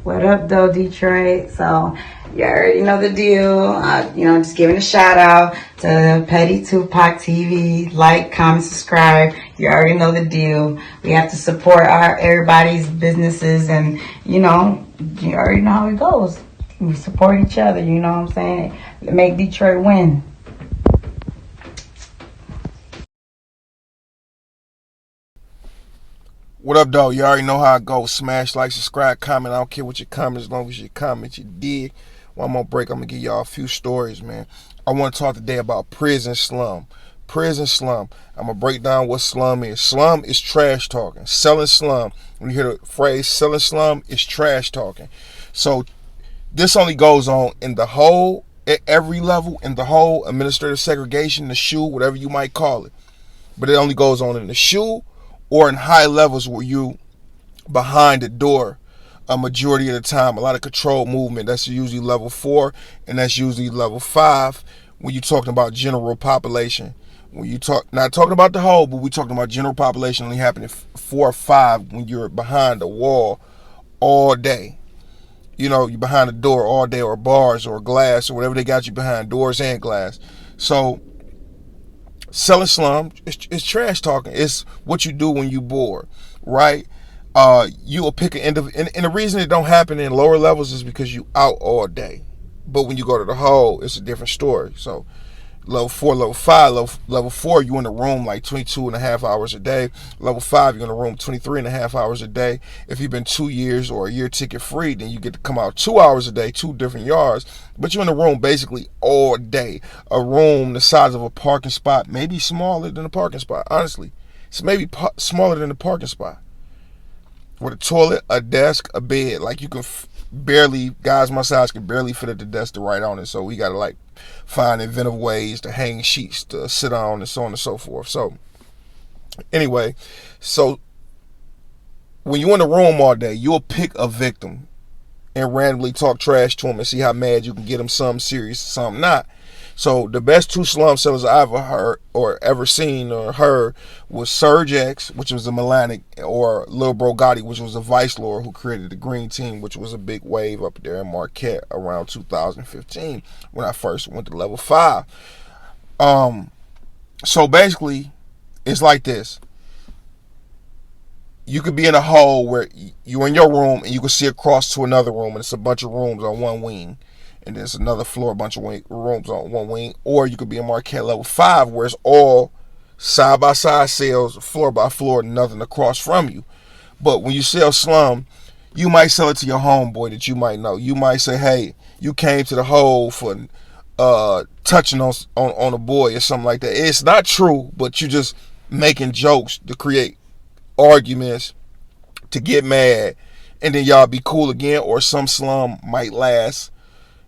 What up, though, Detroit? So, you already know the deal. Just giving a shout out to Petty Tupac TV. Like, comment, subscribe. You already know the deal. We have to support everybody's businesses, and you already know how it goes. We support each other. You know what I'm saying? Make Detroit win. What up, though? You already know how it goes. Smash, like, subscribe, comment. I don't care what your comment, as long as your comment you dig. One more break, I'm going to give y'all a few stories, man. I want to talk today about prison slum. Prison slum. I'm going to break down what slum is. Slum is trash talking. Selling slum. When you hear the phrase selling slum, it's trash talking. So this only goes on in the whole, at every level, in the whole administrative segregation, the shoe, whatever you might call it. But it only goes on in the shoe or in high levels where you behind the door a majority of the time. A lot of controlled movement. That's usually level 4, and that's usually level 5 when you're talking about general population. When you not talking about the whole, but we're talking about general population only happening 4 or 5 when you're behind the wall all day. You're behind the door all day, or bars or glass or whatever they got you behind, doors and glass. So selling slum is trash talking. It's what you do when you bored, right? You will pick an end of, and the reason it don't happen in lower levels is because you out all day. But when you go to the hole, it's a different story. So level 4, level 5, level 4, you in the room like 22 and a half hours a day. Level 5, you're in the room 23 and a half hours a day. If you've been 2 years or a year ticket free, then you get to come out 2 hours a day, 2 different yards. But you're in the room basically all day. A room the size of a parking spot, maybe smaller than a parking spot, honestly. It's maybe smaller than a parking spot. With a toilet, a desk, a bed. Like you can barely, guys my size can barely fit at the desk to write on it. So we got to find inventive ways to hang sheets to sit on, and so on and so forth. So anyway, so when you're in the room all day, you'll pick a victim and randomly talk trash to them and see how mad you can get them, some serious, some not. So the best 2 slum sellers I ever heard or ever seen or heard was Surge X, which was a Melanic, or Lil Bro Gotti, which was a Vice Lord who created the Green Team, which was a big wave up there in Marquette around 2015 when I first went to level 5. So basically, it's like this. You could be in a hole where you're in your room and you can see across to another room, and it's a bunch of rooms on one wing. And there's another floor, a bunch of rooms on one wing. Or you could be in Marquette level 5, where it's all side-by-side sales, floor by floor, nothing across from you. But when you sell slum, you might sell it to your homeboy that you might know. You might say, hey, you came to the hole for touching on a boy or something like that. It's not true, but you're just making jokes to create arguments, to get mad, and then y'all be cool again. Or some slum might last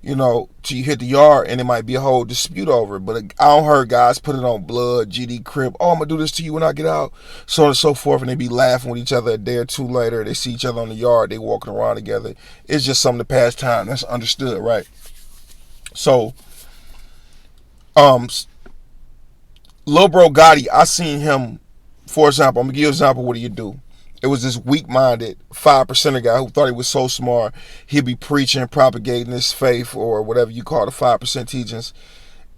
till you hit the yard, and it might be a whole dispute over it. But I don't heard guys put it on blood, GD Crib, oh, I'm going to do this to you when I get out, so on and so forth, and they be laughing with each other a day or two later. They see each other on the yard, they walking around together. It's just something to pass time. That's understood, right? So, Lil Bro Gotti, I seen him, for example, I'm going to give you an example. What do you do? It was this weak-minded 5%er guy who thought he was so smart, he'd be preaching, propagating his faith, or whatever you call the 5% teachings.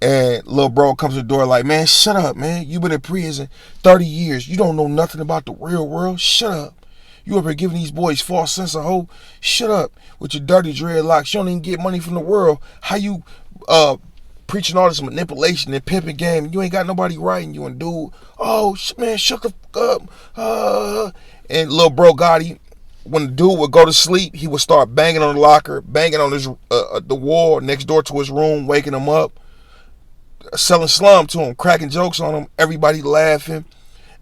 And Lil Bro comes to the door like, man, shut up, man. You've been in prison 30 years. You don't know nothing about the real world. Shut up. You over here giving these boys false sense of hope. Shut up with your dirty dreadlocks. You don't even get money from the world. How you preaching all this manipulation and pimping game? You ain't got nobody writing you, and dude, oh, man, shut the fuck up. And Lil Bro Gotti, when the dude would go to sleep, he would start banging on the locker, banging on his the wall next door to his room, waking him up, selling slum to him, cracking jokes on him, everybody laughing.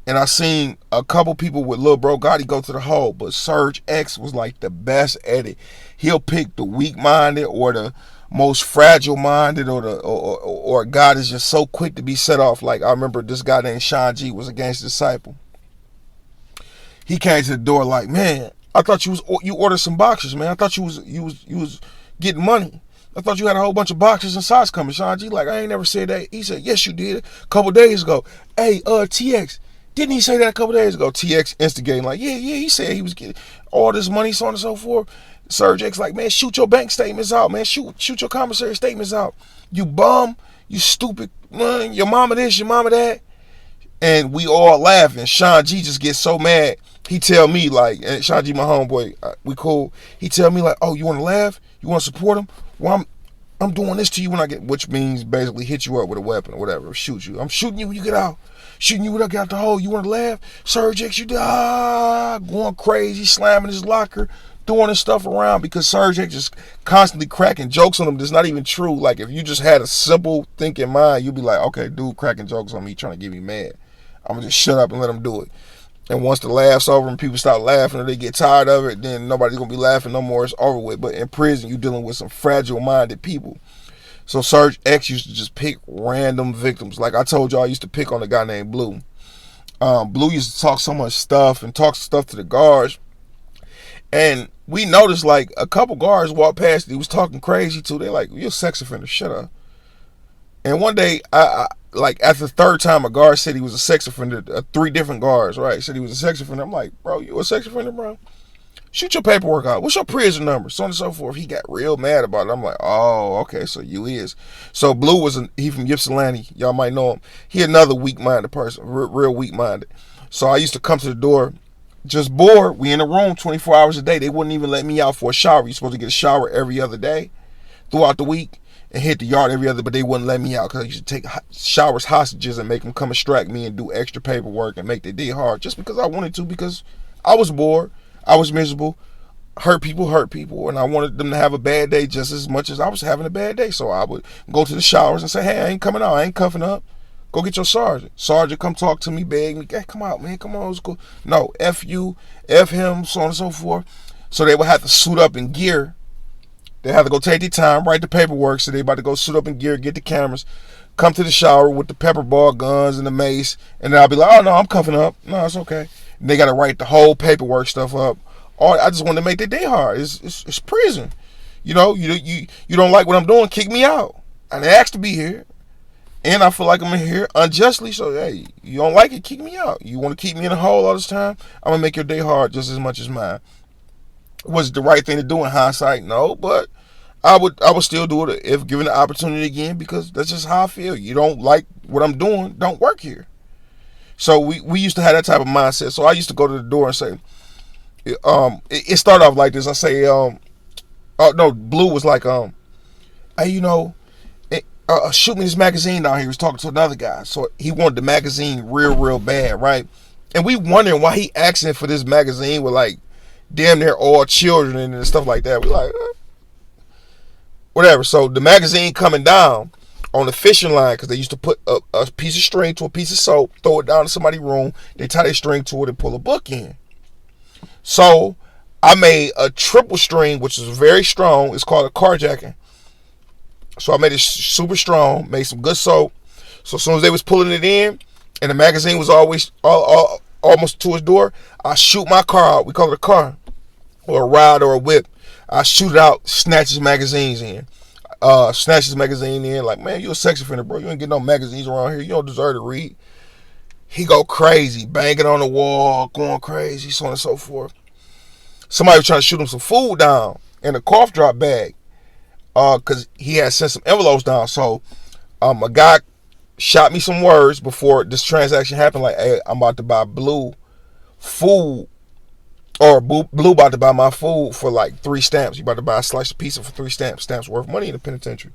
And I seen a couple people with Lil Bro Gotti go to the hole, but Surge X was like the best at it. He'll pick the weak-minded or the most fragile-minded, or a guy that's just so quick to be set off. Like I remember this guy named Sean G was a gangster disciple. He came to the door like, man, I thought you ordered some boxes, man. I thought you was getting money. I thought you had a whole bunch of boxes and socks coming. Sean G like, I ain't never said that. He said, yes, you did. A couple days ago. Hey, TX, didn't he say that a couple days ago? TX instigating like, yeah, he said he was getting all this money, so on and so forth. Surge X like, man, shoot your bank statements out, man. Shoot your commissary statements out. You bum. You stupid. Man, your mama this, your mama that. And we all laughing. Sean G just gets so mad. He tell me like, and Sean G my homeboy, we cool. He tell me like, oh, you want to laugh? You want to support him? Well, I'm doing this to you when I get, which means basically hit you up with a weapon or whatever, or shoot you. I'm shooting you when you get out. Shooting you when I get out the hole. You want to laugh? Surge X, you going crazy, slamming his locker, throwing his stuff around because Surge X just constantly cracking jokes on him that's not even true. Like if you just had a simple thinking mind, you'd be like, okay, dude cracking jokes on me, trying to get me mad. I'm gonna just shut up and let him do it. And once the laugh's over and people start laughing or they get tired of it, then nobody's gonna be laughing no more. It's over with. But in prison, you're dealing with some fragile-minded people. So Surge X used to just pick random victims. Like I told y'all, I used to pick on a guy named Blue. Blue used to talk so much stuff and talk stuff to the guards. And we noticed like a couple guards walked past. He was talking crazy too. They like, you're a sex offender. Shut up. And one day, I like after the third time a guard said he was a sex offender, 3 different guards, right, said he was a sex offender. I'm like, bro, you a sex offender, bro? Shoot your paperwork out. What's your prison number? So on and so forth. He got real mad about it. I'm like, oh, okay, so you is. So Blue he from Ypsilanti. Y'all might know him. He another weak-minded person, real weak-minded. So I used to come to the door, just bored. We in a room 24 hours a day. They wouldn't even let me out for a shower. You're supposed to get a shower every other day throughout the week. And hit the yard every other, but they wouldn't let me out because I used to take showers hostages and make them come extract me and do extra paperwork and make their day hard just because I wanted to, because I was bored, I was miserable, hurt people, and I wanted them to have a bad day just as much as I was having a bad day. So I would go to the showers and say, hey, I ain't coming out, I ain't cuffing up. Go get your sergeant. Sergeant come talk to me, beg me, hey, come out, man, come on, let's go. No, F you, F him, so on and so forth. So they would have to suit up in gear. They have to go take their time, write the paperwork, so they about to go suit up in gear, get the cameras, come to the shower with the pepper ball guns and the mace, and then I'll be like, oh no, I'm cuffing up. No, it's okay. And they got to write the whole paperwork stuff up. I just want to make their day hard. It's prison. You know, you don't like what I'm doing, kick me out. I asked to be here, and I feel like I'm in here unjustly, so hey, you don't like it, kick me out. You want to keep me in a hole all this time? I'm going to make your day hard just as much as mine. Was it the right thing to do in hindsight? No, but I would still do it if given the opportunity again, because that's just how I feel. You don't like what I'm doing, don't work here. So we used to have that type of mindset. So I used to go to the door and say, it started off like this. I say, oh no, Blue was like, hey, you know, shoot me this magazine down here. He was talking to another guy, so he wanted the magazine real bad, right? And we wondering why he asking for this magazine with like damn near all children and stuff like that. We like, whatever. So the magazine coming down on the fishing line, because they used to put a piece of string to a piece of soap, throw it down to somebody's room, they tie their string to it and pull a book in. So I made a triple string, which is very strong. It's called a carjacking. So I made it super strong, made some good soap. So as soon as they was pulling it in and the magazine was always almost to his door, I shoot my car out. We call it a car, or a ride, or a whip. I shoot it out, snatch his magazines in. Snatch his magazine in, like, man, you a sex offender, bro. You ain't get no magazines around here. You don't deserve to read. He go crazy, banging on the wall, going crazy, so on and so forth. Somebody was trying to shoot him some food down in a cough drop bag, because he had sent some envelopes down. So a guy shot me some words before this transaction happened, like, hey, I'm about to buy Blue food, or Blue about to buy my food for like 3 stamps. He about to buy a slice of pizza for 3 stamps. Stamps worth money in the penitentiary.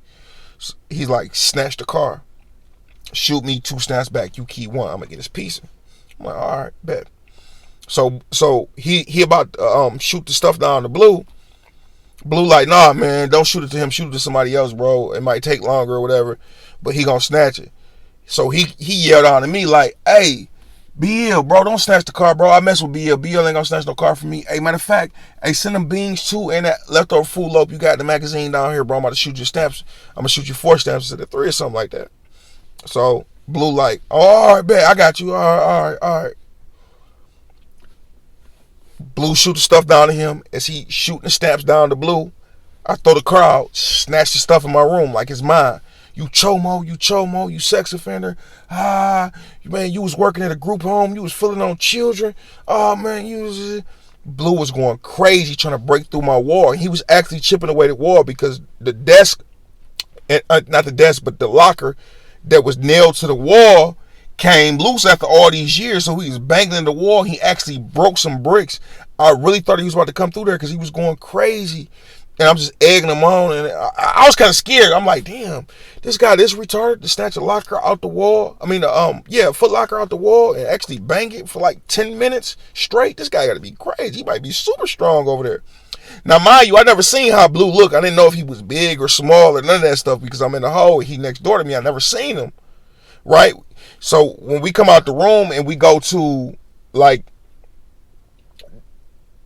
So he's like, snatch the car, shoot me 2 stamps back, you keep 1, I'm gonna get his pizza. I'm like, all right, bet. So he about to shoot the stuff down to Blue. Blue like, nah, man, don't shoot it to him, shoot it to somebody else, bro. It might take longer or whatever, but he gonna snatch it. So he yelled out at me like, hey, BL, bro, don't snatch the car, bro. I mess with BL. BL ain't gonna snatch no car from me. Hey, matter of fact, hey, send them beans too, and that leftover food loaf you got in the magazine down here, bro. I'm about to shoot your stamps. I'm gonna shoot you 4 stamps instead of 3 or something like that. So Blue like, oh, all right, bet, I got you. All right. Blue shoot the stuff down to him. As he shooting the stamps down to Blue, I throw the car out, snatch the stuff in my room like it's mine. You chomo, you sex offender. Man, you was working at a group home. You was filling on children. Oh, man, you was... Blue was going crazy trying to break through my wall. He was actually chipping away the wall because the desk, and not the desk, but the locker that was nailed to the wall came loose after all these years. So he was banging in the wall. He actually broke some bricks. I really thought he was about to come through there because he was going crazy. And I'm just egging him on. And I was kind of scared. I'm like, damn, this guy this retarded to snatch a locker out the wall. I mean, foot locker out the wall and actually bang it for like 10 minutes straight. This guy got to be crazy. He might be super strong over there. Now, mind you, I never seen how Blue looked. I didn't know if he was big or small or none of that stuff because I'm in the hole. He next door to me. I never seen him. Right? So when we come out the room and we go to like,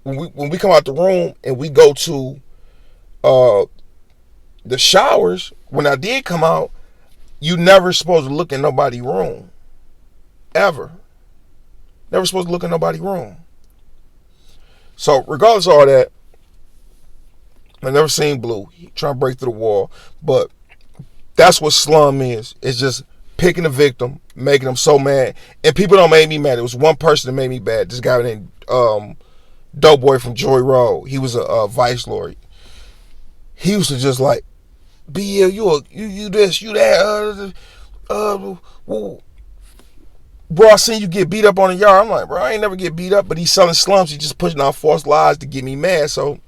when we come out the room and we go to the showers, when I did come out, you never supposed to look in nobody's room. Ever. Never supposed to look in nobody's room. So regardless of all that, I never seen Blue. He trying to break through the wall. But that's what Slum is. It's just picking the victim, making them so mad. And people don't make me mad. It was one person that made me bad. This guy named Doughboy from Joy Road. He was a vice lord. He used to just like, BL, you this, you that, bro, I seen you get beat up on the yard. I'm like, bro, I ain't never get beat up, but he's selling slums. He's just pushing out false lies to get me mad. So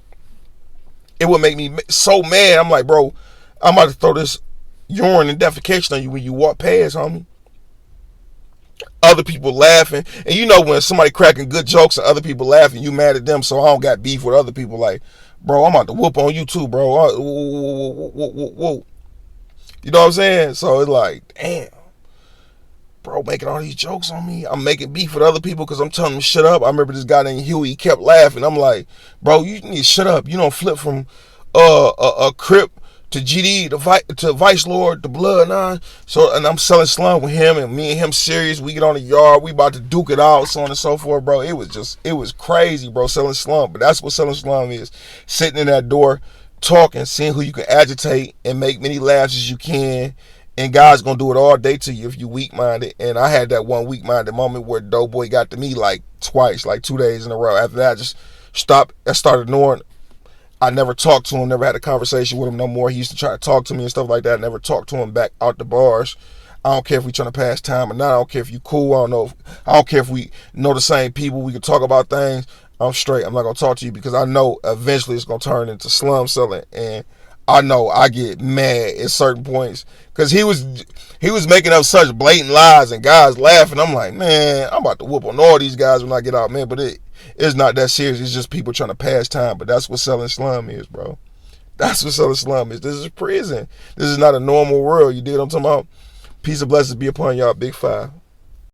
it would make me so mad. I'm like, bro, I'm about to throw this urine and defecation on you when you walk past, homie. Other people laughing. And you know when somebody cracking good jokes and other people laughing, you mad at them, so I don't got beef with other people. Like, bro, I'm about to whoop on you too, bro. Whoa. You know what I'm saying? So it's like, damn. Bro, making all these jokes on me. I'm making beef with other people because I'm telling them to shut up. I remember this guy named Huey, he kept laughing. I'm like, bro, you need to shut up. You don't flip from a Crip to GD to Vice Lord to Blood 9. So, and I'm selling Slum with him, and me and him serious. We get on the yard, we about to duke it out, so on and so forth, bro. It was crazy, bro, selling Slum. But that's what selling Slum is. Sitting in that door, talking, seeing who you can agitate and make many laughs as you can. And God's gonna do it all day to you if you weak-minded. And I had that one weak-minded moment where Doughboy got to me like twice, like 2 days in a row. After that, I just stopped. I started ignoring. I never talked to him, never had a conversation with him no more. He used to try to talk to me and stuff like that. I never talked to him back out the bars. I don't care if we trying to pass time or not. I don't care if you cool. I don't care if we know the same people. We can talk about things. I'm straight. I'm not gonna talk to you because I know eventually it's gonna turn into slum selling. And I know I get mad at certain points because he was making up such blatant lies and guys laughing. I'm like, man, I'm about to whoop on all these guys when I get out, man. But it's not that serious. It's just people trying to pass time. But that's what selling slum is, bro. That's what selling slum is. This is prison. This is not a normal world. You dig what I'm talking about? Peace and blessings be upon y'all. Big 5.